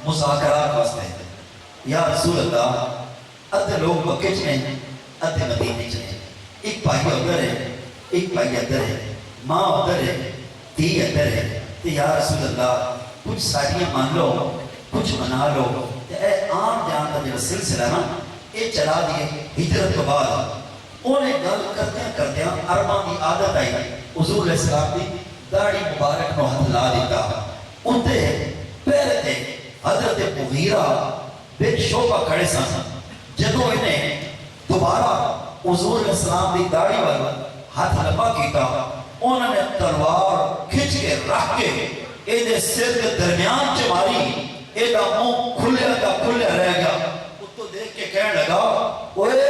مذاکرات واسطے یا رسول اللہ ادھے لوگ مکے چ ہیں ادھے مدینے چ ہیں ایک بھائی ادھر ہے ایک بھائی ادھر ہے ماں ادھر ہے تھی ادھر ہے تو یا رسول اللہ کچھ ساڑیاں مان لو کچھ منا لو اے عام جان کا جو سلسلہ نا یہ چلا دیے ہجرت کے بعد انہیں گل کرتے ہیں عرباں کی عادت آئی حضور علیہ السلام کی داڑھی مبارک نو ہاتھ لا دیتا اندے پہلے تھے حضرت مغیرہ بن شعبہ کھڑے سن جدو انہیں دوبارہ حضور علیہ السلام کی داڑھی والا ہاتھ لمبا کیتا انہوں نے تلوار کھچ کے رکھ کے ایدے سر کے درمیان چ ماری ایدہ منہ کھلے رہ گیا اس تو دیکھ کے کہنے لگا اوے